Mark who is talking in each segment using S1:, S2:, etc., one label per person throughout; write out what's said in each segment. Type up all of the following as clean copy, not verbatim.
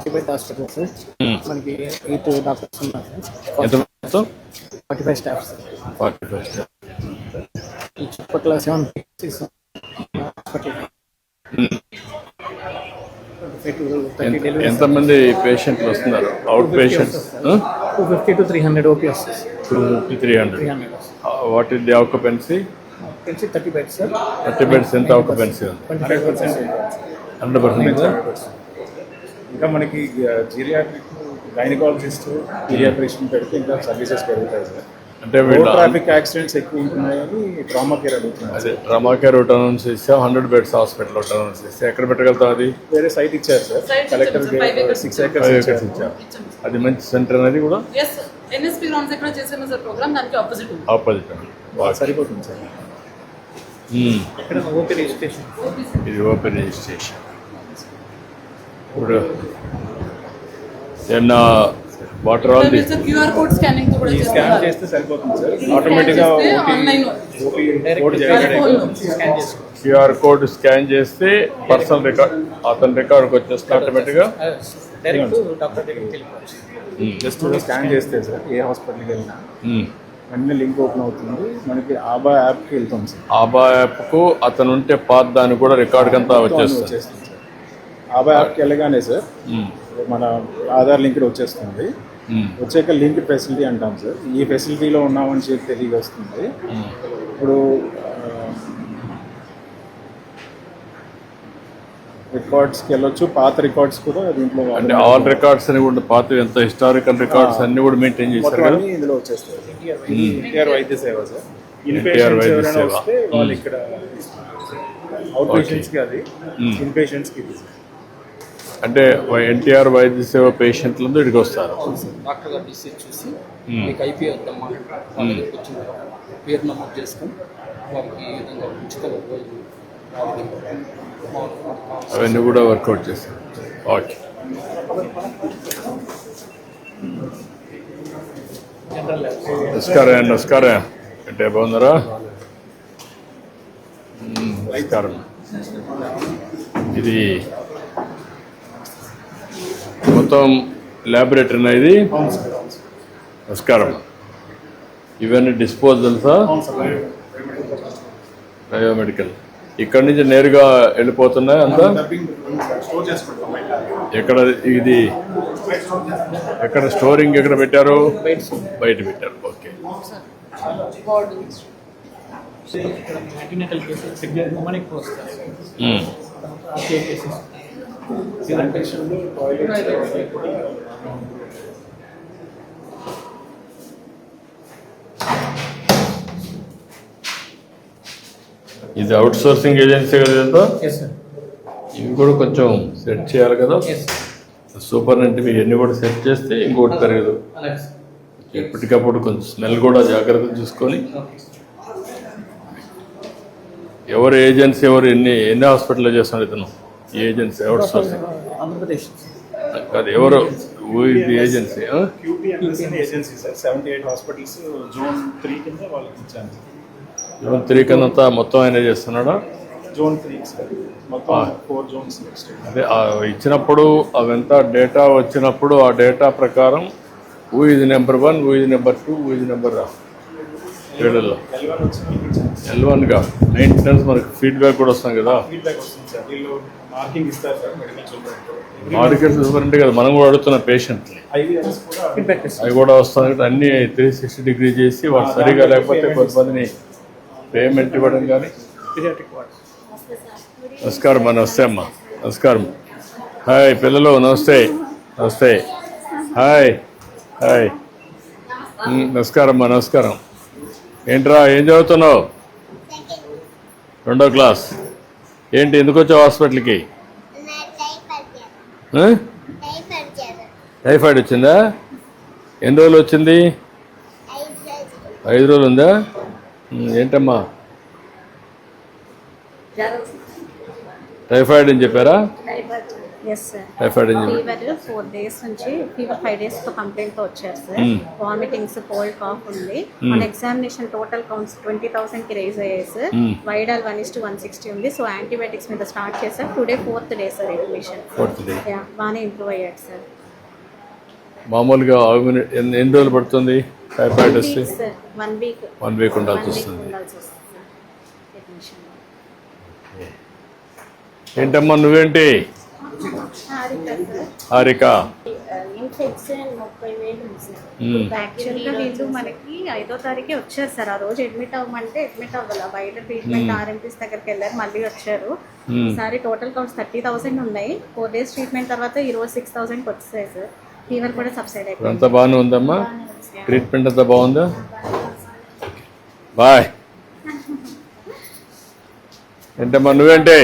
S1: Private hospital sir. మనకి 8 doctors ఉన్నారు
S2: ఎంత
S1: సార్. 45 staff sir.
S2: 45 స్టాఫ్.
S1: ఈ చుట్టుపక్కల 7 హాస్పిటల్.
S2: ఎంతమంది పేషెంట్లు వస్తున్నారు? అవుట్ పేషెంట్స్
S1: 250 to 300 ఓపీ వస్తుంది.
S2: 250, 300. What is the occupancy?
S1: 30 beds sir.
S2: 30 beds. ఎంత ఆక్యుపెన్సీ?
S1: 25%.
S2: 100%.
S3: ఇంకా మనకి జీరియాట్రిక్, గైనకాలజిస్ట్, పీడియాట్రిషియన్ పెడితే ఇంకా సర్వీసెస్ పెరుగుతాయి సార్.
S2: అంటే
S3: ట్రాఫిక్ యాక్సిడెంట్స్ ఎక్కువ ఉంటున్నాయని ట్రామా కేర్ అడుగుతున్నారు.
S2: అదే ట్రామా కేర్ ఒకటి అనౌన్స్ చేస్తే 100 బెడ్స్ హాస్పిటల్ ఒకటి అనౌన్స్ చేస్తే ఎక్కడ పెట్టగలుగుతాం? అది
S3: వేరే సైట్ ఇచ్చారు సార్. కలెక్టర్ 6 acres
S2: ఇచ్చారు. అది మంచి సెంటర్ అనేది కూడా
S4: ఎన్ఎస్పీ గ్రౌండ్స్ ఎక్కడ చేసాము సార్ ప్రోగ్రామ్, దానికి ఆపోజిట్
S3: సరిపోతుంది సార్.
S1: ఇక్కడ ఓపీ రిజిస్ట్రేషన్.
S2: ఇది ఓపెన్ రిజిస్ట్రేషన్. ఇప్పుడు ఏమన్నా water all the
S4: QR code scanning తో కూడా
S3: స్కాన్
S4: చేస్తారు.
S3: చేస్తే సరిపోతుంది సార్. ఆటోమేటిక్గా
S4: ఆన్లైన్
S3: కోడ్ జనరేట్
S1: స్కాన్ చేసుకో.
S2: క్యూఆర్ కోడ్ స్కాన్ చేస్తే పర్సనల్ రికార్డ్ అతని రికార్డ్కి వచ్చేస్తే ఆటోమేటిక్గా
S1: డైరెక్ట్ డాక్టర్ దగ్గరికి వెళ్ళిపోవచ్చు.
S3: జస్ట్ స్కాన్ చేస్తే సార్ ఏ హాస్పిటల్కి వెళ్ళినా వెంటనే లింక్ ఓపెన్ అవుతుంది. మనకి ఆబా యాప్కి వెళ్తాం సార్.
S2: ఆబా యాప్కు అతను ఉంటే పాత దానికి కూడా రికార్డ్ అంతా వచ్చేస్తుంది.
S3: వచ్చేస్తుంది సార్. ఆబా యాప్కి వెళ్ళగానే సార్ మన ఆధార్ లింక్ వచ్చేస్తుంది. వచ్చాక లింక్ ఫెసిలిటీ అంటాం సార్. ఈ ఫెసిలిటీలో ఉన్నామని చెప్పి తెలియ వస్తుంది. ఇప్పుడు రికార్డ్స్కి వెళ్ళొచ్చు. పాత రికార్డ్స్ కూడా దీంట్లో
S2: అంటే ఆల్ రికార్డ్స్ అని కూడా పాత ఎంత హిస్టారికల్ రికార్డ్స్ అన్ని కూడా మెయింటైన్ చేస్తారు కదా.
S3: ఇందులో వచ్చేస్తాయి. ఎన్టీఆర్ వైద్య సేవ సార్.
S2: ఎన్టీఆర్ వైద్య
S3: ఎవరైనా
S2: సేవ.
S3: వస్తే వాళ్ళు ఇక్కడ అవుట్ పేషెంట్స్కి అది, ఇన్ పేషెంట్స్కి ఇది.
S2: అంటే ఎన్టీఆర్ వైద్య సేవ పేషెంట్లు ఇక్కడికి వస్తారు.
S5: డాక్టర్ గారు డిసైడ్ చూసి మీకు ఐపీ వద్దామా వాళ్ళ దగ్గరికి వచ్చిన తర్వాత పేరు నమోదు చేసుకొని వారికి ఈ విధంగా ఉచిత వైద్యం
S2: అవన్నీ కూడా వర్కౌట్ చేస్తారు. ఓకే. నమస్కారం. నమస్కారం. అంటే బాగున్నారా? నమస్కారం. ఇది మొత్తం ల్యాబొరేటరీనా ఇది? నమస్కారం. ఇవన్నీ డిస్పోజల్సా? బయోమెడికల్. ఇక్కడి నుంచి నేరుగా వెళ్ళిపోతున్నాయి అంతా? ఎక్కడ ఇది ఎక్కడ స్టోరింగ్ ఎక్కడ పెట్టారు? బయట పెట్టారు. ఓకే.
S1: యాంటీనేటల్ కేసెస్ ఉమెన్ ఎక్కువ వస్తారు. కేసెస్
S2: ఇది అవుట్ సోర్సింగ్ ఏజెన్సీ కదా. ఇవి కూడా కొంచెం సెట్ చేయాలి కదా. సూపరింటెండెంట్ ఇవన్నీ కూడా సెట్ చేస్తే ఇంకోటి పెరగదు. ఎప్పటికప్పుడు కొంచెం స్మెల్ కూడా జాగ్రత్తగా చూసుకొని. ఎవరు ఏజెన్సీ ఎవరు ఎన్ని హాస్పిటల్లో చేస్తున్నారు ఇతను? ఈ ఏజెన్సీ అవుట్ సోర్సింగ్
S1: ఆంధ్రప్రదేశ్
S2: అది ఎవరు? ఇది agency
S3: agency sir. 78 hospitals zone 3 కింద వాళ్ళకి ఇచ్చాను.
S2: జోన్ 3 కింద మొత్తం ఆయన చేస్తున్నాడా?
S3: Zone 3 sir. మొత్తం 4 జోన్స్.
S2: అదే ఇచ్చినప్పుడు అవంతా డేటా వచ్చినప్పుడు ఆ డేటా ప్రకారం హూ ఇది నెంబర్ 1, హూ ఇది నెంబర్ 2, హూ ఇది నెంబర్ 7లో L1గా మెయింటెనెన్స్ మనకి ఫీడ్బ్యాక్ కూడా వస్తాం కదా.
S3: ఫీడ్బ్యాక్ వస్తుంది సార్. వీళ్ళు మార్కింగ్ ఇస్తారు సార్.
S2: మార్కెట్ సూపరింటే కదా మనం కూడా అడుగుతున్న పేషెంట్ని. అవి కూడా వస్తాయి. అన్నీ 360 డిగ్రీ చేసి వాళ్ళు సరిగా లేకపోతే కొంతమందిని పేమెంట్ ఇవ్వడం కానీ. నమస్కారం అమ్మా. నమస్తే అమ్మా. నమస్కారం. హాయ్ పిల్లలు. నమస్తే. నమస్తే. Hi hi. నమస్కారం అమ్మా. నమస్కారం. ఏంట్రా ఏం చదువుతున్నావు? 2వ క్లాస్. ఏంటి ఎందుకు వచ్చావు హాస్పిటల్కి? టైఫాయిడ్ వచ్చిందా? ఎన్ని రోజులు వచ్చింది? 5 రోజులు ఉందా? ఏంటమ్మా టైఫాయిడ్ అని చెప్పారా?
S6: Yes sir
S2: typhoid injury
S6: fever 4 days నుంచి ఫీవర్ 5 days తో కంప్లైంట్ తో వచ్చారు సార్. వామిటింగ్స్, కోల్డ్, కాఫ్ ఉంది. మన ఎగ్జామినేషన్ టోటల్ కౌంట్స్ 20,000 కి రేజ్ అయ్యాయి సార్. వైడాల్ 1:160 ఉంది. సో యాంటీబయాటిక్స్ మీద స్టార్ట్ చేశారు. Today 4th day sir admission. బాగానే ఇంప్రూవ్ అయ్యాడు సార్.
S2: మామూలుగా ఎన్ని రోజులు పడుతుంది టైఫాయిడ్ వస్తే?
S6: 1 week
S2: ఉండాల్సి వస్తుంది. ఏంటమ్మా నువ్వేంటి? హారిక.
S6: ఇన్ఫెక్షన్ 30,000 ఉంది సార్. యాక్చువల్గా వీళ్ళు మనకి 5వ తారీఖే వచ్చారు సార్. ఆ రోజు అడ్మిట్ అవ్వమంటే అడ్మిట్ అవ్వాల. బయట ట్రీట్మెంట్ RMPs దగ్గరికి వెళ్ళారు, మళ్ళీ వచ్చారు. ఈసారి టోటల్ కౌంట్స్ 30,000 ఉన్నాయి. 4 days ట్రీట్మెంట్ తర్వాత ఈ రోజు 6,000కి వచ్చాయి సార్. ఫీవర్ కూడా సబ్సైడ్ అయిపోయింది.
S2: అంతా బాగానే ఉందమ్మా? ట్రీట్మెంట్ అంతా బాగుందా? బాయ్. ఏంటమ్మా నువ్వేంటి?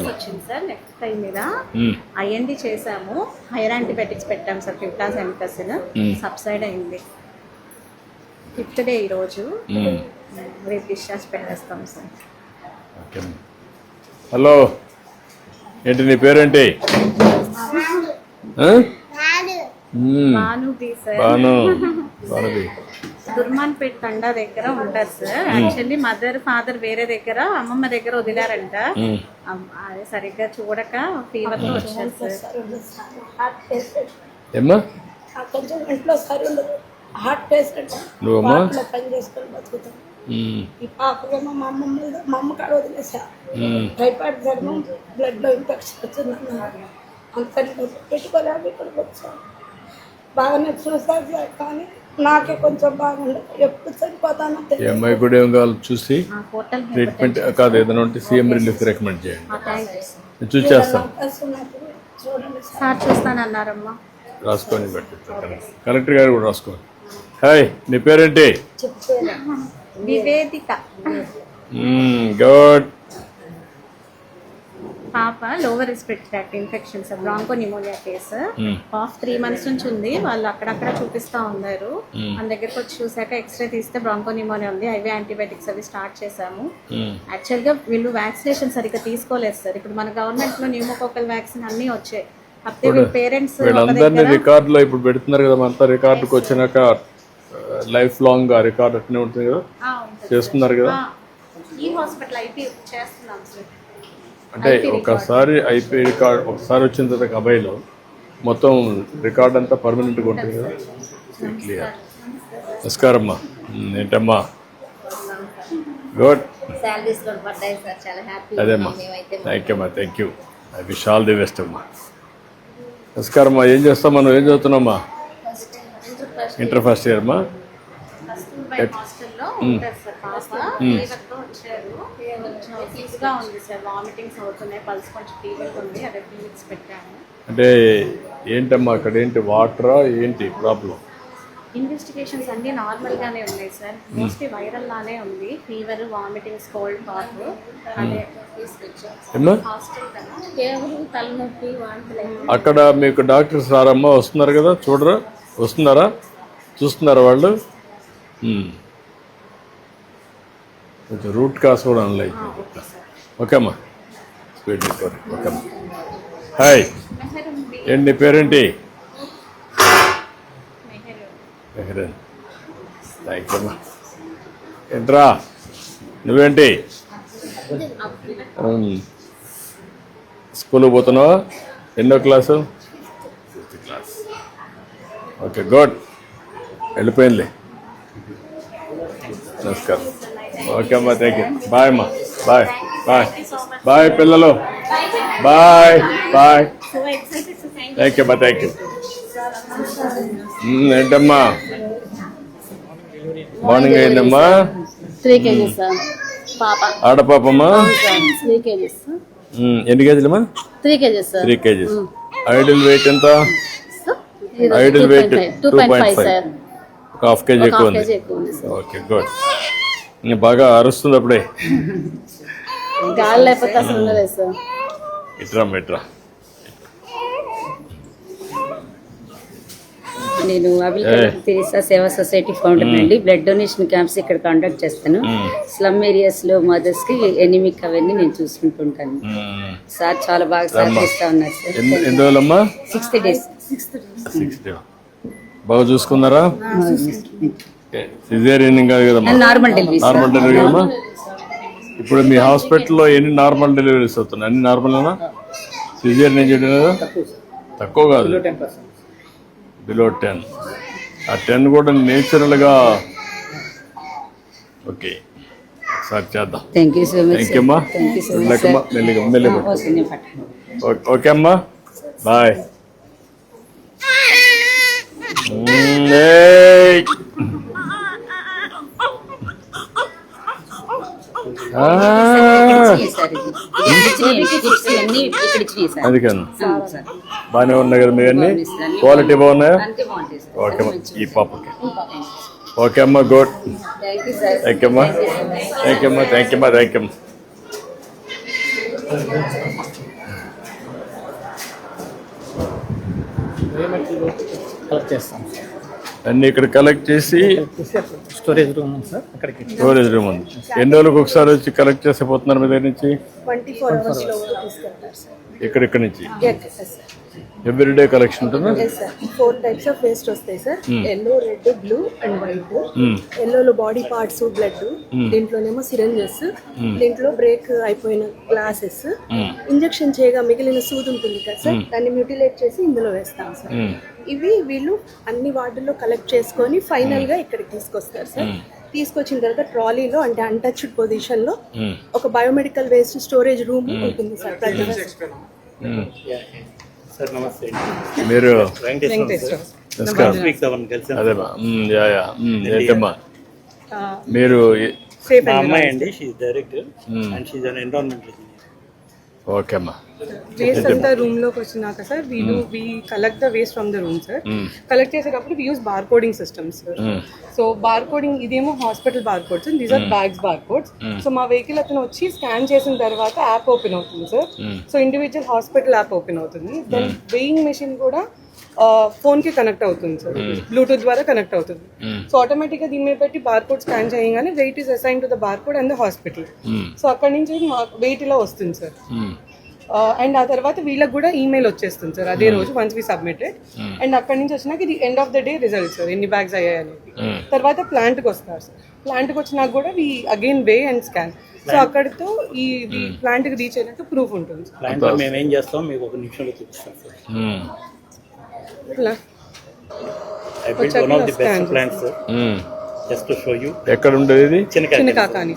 S6: వచ్చింది సార్. నెక్స్ట్ టైం మీద IND చేసాము. హైర్ యాంటీబయాటిక్స్ పెట్టాం సార్. ఫిఫ్టాసెమికసిన్ సబ్సైడ్ అయింది. 5th day ఈరోజు. రేపు డిశ్చార్జ్ పెట్టేస్తాం సార్.
S2: హలో, ఏంటి నీ పేరేంటి?
S6: భానుబి సార్.
S2: భానుబి.
S6: దుర్మాన్పేట్ తండా దగ్గర ఉంటారు సార్. యాక్చువల్లీ మదర్ ఫాదర్ వేరే దగ్గర, అమ్మమ్మ దగ్గర వదిలారంట. అదే సరిగ్గా చూడక ఫీవర్ తో వచ్చారు సార్.
S2: ఏమ్మా?
S7: కొంచెం ఇంట్లో సరి ఉండదు. Heart patient.
S2: నువ్వమ్మా?
S7: పని చేసుకొని బతుకుతాం. ఈ పాపకేమో మా అమ్మ కాడ వదిలేసా. టైఫాయిడ్ జ్వరం, బ్లడ్ లో ఇన్ఫెక్షన్ వచ్చిందన్నారు. అంతని పెట్టుకోలేక ఇక్కడికి వచ్చాను. బాగానే చూసారు సార్, కానీ నాకే కొంచెం బాగుండదు. ఎప్పుడు చనిపోతానో తెలియదు.
S2: అమ్మాయి కూడా ఏం కావాలి చూసి ట్రీట్మెంట్ కాదు, ఏదైనా ఉంటే CM రిలీఫ్ రికమెండ్ చేయండి. చూసేస్తాను.
S7: చూడండి
S6: సార్ చూస్తానన్నారమ్మా.
S2: రాసుకొని పెట్టిస్తాను. కలెక్టర్ గారు కూడా రాసుకోండి. హాయ్, నీ పేరేంటి?
S6: వివేదిక.
S2: గుడ్.
S6: పాప lower respiratory tract infection sir. Bronchopneumonia case. Cough 3 months నుంచి ఉంది. వాళ్ళు అక్కడక్కడ చూపిస్తా ఉన్నారు. మన దగ్గరకు వచ్చి చూసాక ఎక్స్రే తీస్తే బ్రాంకో నిమోనియా ఉంది. IV యాంటీబయాటిక్స్ అవి స్టార్ట్ చేసాము. యాక్చువల్ గా వీళ్ళు వ్యాక్సినేషన్ సరిగ్గా తీసుకోలేదు సార్. ఇప్పుడు మన గవర్నమెంట్ లో న్యూమోకోకల్ వ్యాక్సిన్ అన్ని వచ్చాయి. అప్పుడు పేరెంట్స్
S2: వీళ్ళందరినీ రికార్డులో ఇప్పుడు పెడుతున్నారు కదా, అంతా రికార్డుకి వచ్చినాక లైఫ్ లాంగ్ ఆ రికార్డు అట్నే ఉంటుంది కదా, చేస్తున్నారు కదా.
S6: ఈ హాస్పిటల్ IP చేస్తున్నాం సార్.
S2: అంటే ఒకసారి IP రికార్డ్ ఒకసారి వచ్చిన తర్వాత అబ్బాయిలో మొత్తం రికార్డ్ అంతా పర్మనెంట్గా ఉంటుంది కదా. క్లియర్. నమస్కారం అమ్మా. ఏంటమ్మా? గుడ్. అదేమ్మా. థ్యాంక్ యూ అమ్మా. Thank you. I wish all the best అమ్మా. నమస్కారం అమ్మా. ఏం చేస్తాం మనం? ఏం చదువుతున్నామ్మా? ఇంటర్ ఫస్ట్ ఇయర్ అమ్మా.
S6: హాస్టల్లో ఉంటారు సార్. పాప ఫీవర్తో వచ్చారు. ఫీజ్గా ఉంది సార్. వామిటింగ్స్ అవుతున్నాయి. పల్స్ కొంచెం ఫీవర్గా ఉంది. అదే ఫీవర్స్ పెట్టాము.
S2: అంటే ఏంటమ్మా అక్కడ ఏంటి? వాటరా ఏంటి ప్రాబ్లం?
S6: ఇన్వెస్టిగేషన్స్ అన్ని నార్మల్ గానే ఉన్నాయి సార్. మోస్ట్లీ వైరల్ లానే ఉంది. Fever, vomitings, cold, cough. అదే తీసుకొచ్చాం హాస్టల్ కదా. కేవలం తలనొప్పి, వాంతులు.
S2: అక్కడ మీకు డాక్టర్స్ రారమ్మా? వస్తున్నారు కదా, చూడరా? వస్తున్నారా? చూస్తున్నారా వాళ్ళు? కొంచెం రూట్ కాస్ కూడా అనలేదు. ఓకే అమ్మా. Speed recovery. ఓకే అమ్మా. హాయ్, ఏంటి నీ పేరేంటి? మెహరన్. థ్యాంక్ యూ అమ్మా. ఏంట్రా నువ్వేంటి? స్కూల్కి పోతున్నావా? ఎన్నో class? 5th class. Okay, good. వెళ్ళిపోయిందిలే. నమస్కారం. ఓకే అమ్మా. Thank you. బాయ్ అమ్మా. బాయ్ బాయ్ బాయ్ పిల్లలు. Bye bye. థ్యాంక్ యూ అమ్మా. Thank you. ఏంటమ్మా మార్నింగ్ అయిందమ్మా?
S8: 3 kgs సార్. పాప
S2: ఆడపాపమ్మా?
S8: 3 kgs.
S2: ఎన్ని కేజీలమ్మా?
S8: 3 kgs sir.
S2: 3 kgs. Ideal weight ఎంత? Ideal weight 2.5
S8: sir.
S2: ఒక ½ kg ఎక్కువ ఉంది. Okay, good. బాగా అరుస్తుంది అప్పుడే.
S8: గాలి లేకపోతే అసలు ఉండలేదు సార్.
S2: ఇట్రా ఇట్రా.
S9: నేను అబిల్ కలాం తెరీసా సేవా సొసైటీ ఫౌండర్ అండి. బ్లడ్ డొనేషన్ క్యాంప్స్ ఇక్కడ కండక్ట్ చేస్తాను. స్లమ్ ఏరియాస్ లో మదర్స్ కి ఎనిమిక్ అవన్నీ నేను చూసుకుంటుంటాను. సార్ చాలా బాగా సహకరిస్తా ఉన్నారు సార్.
S2: ఎన్ని రోజులమ్మా?
S9: 60 days.
S2: 60 బాగా చూసుకున్నారా? సిజేరియన్ కాదు కదమ్మా,
S9: నార్మల్ డెలివరీ.
S2: నార్మల్ డెలివరీ కదమ్మా. ఇప్పుడు మీ హాస్పిటల్లో ఎన్ని నార్మల్ డెలివరీస్ అవుతున్నాయి? అన్ని నార్మల్నా? సిజేరియన్ ఏం చేయడం లేదా? తక్కువ కాదు, బిలో 10. ఆ 10 కూడా నేచురల్గా. ఓకే, ఒకసారి చేద్దాం.
S9: Thank you so much.
S2: Thank you అమ్మా. మెల్లకమ్మా, మెల్లిగా. ఓకే అమ్మా, బాయ్. అది కాదు, బాగానే ఉన్నాయి కదా మీ అన్ని? క్వాలిటీ బాగున్నాయా? ఓకే అమ్మా, ఈ పాపకి. ఓకే అమ్మా, గుడ్. థ్యాంక్ యూ అమ్మా, థ్యాంక్ యూ అమ్మా, థ్యాంక్ యూ అమ్మా, థ్యాంక్ యూ.
S1: కలెక్ట్ చేస్తాం సార్.
S2: అన్ని ఇక్కడ కలెక్ట్ చేసి
S1: స్టోరేజ్ రూమ్ ఉంది సార్, అక్కడికి
S2: స్టోరేజ్ రూమ్ ఉంది. ఎన్ని రోజులకు ఒకసారి వచ్చి కలెక్ట్ చేసి పోతున్నారు మీ దగ్గర నుంచి?
S7: 24 hours లో తీసుకెళ్తారు సార్.
S2: ఇక్కడ నుంచి
S7: సార్
S2: ఎవ్రీడే కలెక్షన్ ఉంటుందా?
S7: 4 types ఆఫ్ వేస్ట్ వస్తాయి సార్. Yellow, red, blue and white. ఎల్లోలో బాడీ పార్ట్స్, బ్లడ్. దీంట్లోనేమో సిరంజెస్, దీంట్లో బ్రేక్ అయిపోయిన గ్లాసెస్, ఇంజెక్షన్ చేయగా మిగిలిన సూది ఉంటుంది కదా సార్, దాన్ని మ్యూటిలేట్ చేసి ఇందులో వేస్తాం సార్. ఇవి వీళ్ళు అన్ని వార్డుల్లో కలెక్ట్ చేసుకొని ఫైనల్ గా ఇక్కడికి తీసుకొస్తారు సార్. తీసుకొచ్చిన తర్వాత ట్రాలీలో, అంటే అన్టచ్డ్ పొజిషన్ లో ఒక బయోమెడికల్ వేస్ట్ స్టోరేజ్ రూమ్ ఉంటుంది సార్.
S10: సార్ నమస్తే.
S2: మీరు
S10: నమస్కారం.
S2: అదే ఏంటమ్మా మీరు?
S10: మా అమ్మాయి అండి, she director and she an environment engineer.
S2: Okay అమ్మా.
S11: వేస్ట్ అంతా రూమ్ లోకి వచ్చినాక sir we collect the waste from the room sir. Collect చేసేటప్పుడు we use bar coding systems sir. So bar coding, ఇదేమో hospital bar codes, these are bags bar codes. So మా vehicle అతను వచ్చి scan చేసిన తర్వాత app open అవుతుంది sir. So individual hospital app open అవుతుంది. Then weighing machine కూడా phone కి కనెక్ట్ అవుతుంది సార్, బ్లూటూత్ ద్వారా కనెక్ట్ అవుతుంది. సో ఆటోమేటిక్ గా దీని మీద పెట్టి బార్ కోడ్ స్కాన్ చేయగానే weight is assign to the bar code and the hospital. So అక్కడి నుంచి వెయిట్ ఇలా వస్తుంది సార్. అండ్ ఆ తర్వాత వీళ్ళకి కూడా ఈమెయిల్ వచ్చేస్తుంది సార్ అదే రోజు, వన్స్ వి సబ్మిటెడ్. అండ్ అక్కడి నుంచి వచ్చినాక ఇది end of the day result sir, ఎన్ని బ్యాగ్స్ అయ్యాయి అనేది. తర్వాత ప్లాంట్కి వస్తారు సార్. ప్లాంట్కి వచ్చినాక కూడా we again weigh and scan. So అక్కడితో ఈ ప్లాంట్కి రీచ్ అయినట్టు ప్రూఫ్ ఉంటుంది సార్.
S10: ప్లాంట్ లో మేము ఏం చేస్తాం మీకు ఒక నిమిషంలో చూపిస్తాం sir. I built one of the best plants sir. Just to show you.
S2: ఎక్కడ ఉండేది ఇది?
S11: చిన్నకాకాని.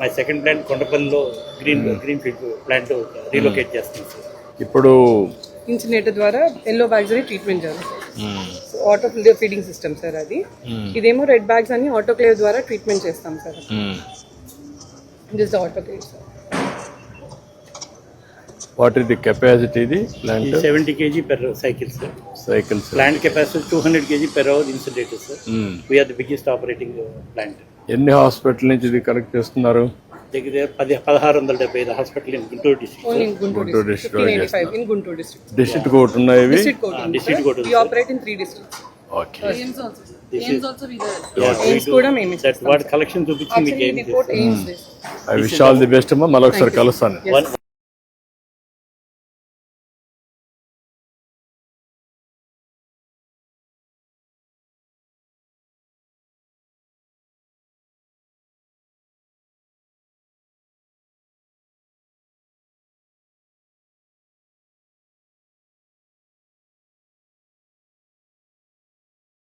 S10: మై సెకండ్ ప్లాంట్ కొండపల్లిలో గ్రీన్ ఫీల్డ్ ప్లాంట్ రీలొకేట్ చేస్తాం సార్.
S2: ఇప్పుడు
S11: ఇన్సినేటర్ ద్వారా ఎల్లో బ్యాగ్స్ అని ట్రీట్మెంట్ జరుగుతుంది. ఆటోక్లేవ్ ఫీడింగ్ సిస్టమ్ సార్ అది. ఇదేమో రెడ్ బ్యాగ్స్ అని ఆటోక్లేవ్ ద్వారా ట్రీట్మెంట్ చేస్తాం sir. This autoclave sir.
S2: What is the capacity? ఇది plant
S10: 70 kg per cycle sir.
S2: Cycles.
S10: Plant capacity 200 kg per hour incinerator sir. We are the biggest operating plant.
S2: ఎన్ని hospital నుంచి ఇది collect చేస్తున్నారు?
S10: దగ్గర 1675 hospital in Guntur district.
S11: Only in Guntur district. 1585 in Guntur district.
S2: District code ఉన్నాయి ఇవి?
S11: District code.
S10: District code.
S11: We operate in 3 districts.
S2: Okay.
S4: AIMS also we there.
S11: AIMS కూడా మేమే
S10: that what collection చూపించి మీకు
S11: actually
S10: ఏం
S11: report AIMS this.
S2: I wish all the best అమ్మా. మళ్ళీ ఒకసారి కలుస్తాను.